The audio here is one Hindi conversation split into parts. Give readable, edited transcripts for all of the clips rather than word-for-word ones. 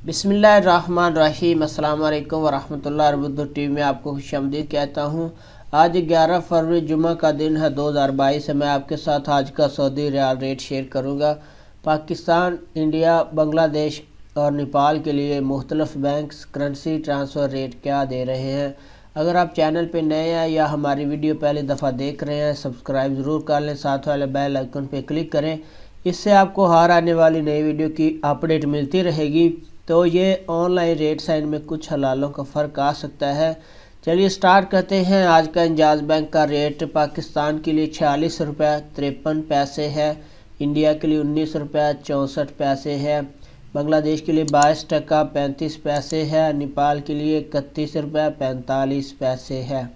बिस्मिल्लाहिर्रहमानिर्रहीम। अस्सलाम वालेकुम वरहमतुल्लाहि वबरकातुहू। टीवी में आपको खुशामदीद कहता हूँ। आज 11 फरवरी जुमा का दिन है 2022 है। मैं आपके साथ आज का सऊदी रियाल रेट शेयर करूँगा। पाकिस्तान, इंडिया, बांग्लादेश और नेपाल के लिए मुख्तलिफ बैंक्स करेंसी ट्रांसफ़र रेट क्या दे रहे हैं। अगर आप चैनल पर नए हैं या हमारी वीडियो पहली दफ़ा देख रहे हैं, सब्सक्राइब ज़रूर कर लें, साथ वाले बेल आइकन पर क्लिक करें। इससे आपको हर आने वाली नई वीडियो की अपडेट मिलती रहेगी। तो ये ऑनलाइन रेट साइन में कुछ हलालों का फ़र्क आ सकता है। चलिए स्टार्ट करते हैं। आज का इंजाज़ बैंक का रेट पाकिस्तान के लिए 46 रुपये 53 पैसे है, इंडिया के लिए 19 रुपये 64 पैसे है, बांग्लादेश के लिए 22 टका 35 पैसे है, नेपाल के लिए 31 रुपये 45 पैसे है।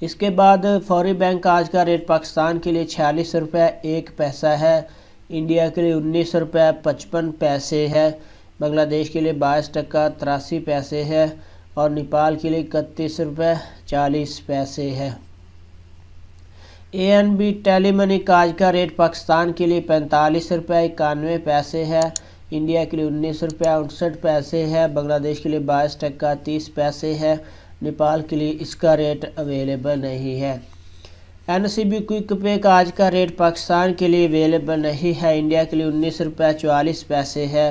इसके बाद फौरी बैंक आज का रेट पाकिस्तान के लिए 46 रुपये 1 पैसा है, इंडिया के लिए 19 रुपये 55 पैसे है, बांग्लादेश के लिए 22 टका 83 पैसे है और नेपाल के लिए 31 रुपये 40 पैसे है। ANB टेलीमनी का आज का रेट पाकिस्तान के लिए 45 रुपये 91 पैसे है, इंडिया के लिए 19 रुपये 59 पैसे है, बांग्लादेश के लिए 22 टका 30 पैसे है, नेपाल के लिए इसका रेट अवेलेबल नहीं है। NCB क्विक पे का आज का रेट पाकिस्तान के लिए अवेलेबल नहीं है, इंडिया के लिए 19 रुपये 44 पैसे है,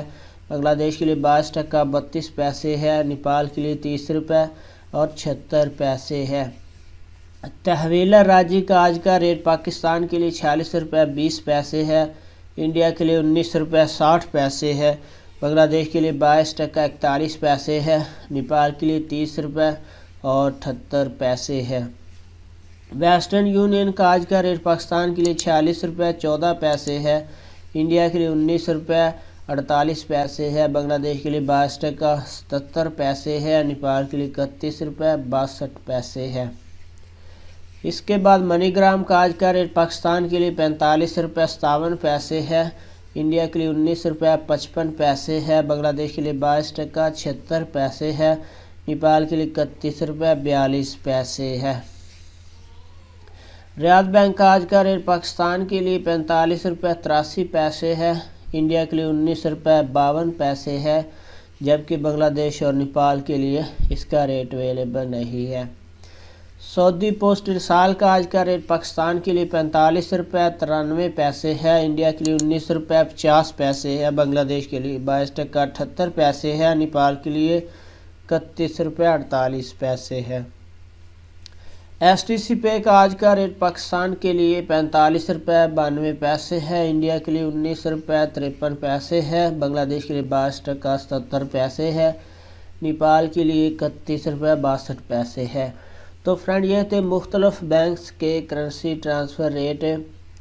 बांग्लादेश के लिए 22 टका 32 पैसे है, नेपाल के लिए 30 रुपये और 76 पैसे है। तहवीला राजी का आज का रेट पाकिस्तान के लिए 46 रुपये 20 पैसे है, इंडिया के लिए 19 रुपये 60 पैसे है, बांग्लादेश के लिए 22 टका 41 पैसे है, नेपाल के लिए 30 रुपये और 78 पैसे है। वेस्टर्न यूनियन का आज का रेट पाकिस्तान के लिए 46 रुपये 14 पैसे है, इंडिया के लिए 19 रुपये 48 पैसे है, बांग्लादेश के लिए 22 टका 77 पैसे है, नेपाल के लिए 31 रुपये 62 पैसे है। इसके बाद मनीग्राम का आज का रेट पाकिस्तान के लिए 45 रुपये 57 पैसे है, इंडिया के लिए 19 रुपये 55 पैसे है, बांग्लादेश के लिए 22 टका 76 पैसे है, नेपाल के लिए 31 रुपये 42 पैसे है। रियाद बैंक का आज का रेट पाकिस्तान के लिए 45 रुपये 83 पैसे है, इंडिया के लिए 19 रुपये 52 पैसे है, जबकि बांग्लादेश और नेपाल के लिए इसका रेट अवेलेबल नहीं है। सऊदी पोस्ट इरसाल का आज का रेट पाकिस्तान के लिए 45 रुपये 93 पैसे है, इंडिया के लिए 19 रुपये 50 पैसे है, बांग्लादेश के लिए 22 टका 78 पैसे है, नेपाल के लिए 31 रुपये 48 पैसे है। STC पे का आज का रेट पाकिस्तान के लिए 45 रुपये 92 पैसे है, इंडिया के लिए 19 रुपये 53 पैसे है, बांग्लादेश के लिए 22 टका 77 पैसे है, नेपाल के लिए 31 रुपये 62 पैसे है। तो फ्रेंड, ये थे मुख्तलिफ बैंक्स के करेंसी ट्रांसफ़र रेट।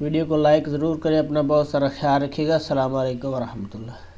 वीडियो को लाइक ज़रूर करें, अपना बहुत सारा ख्याल रखिएगा। अस्सलाम वालेकुम वरहमतुल्लाह।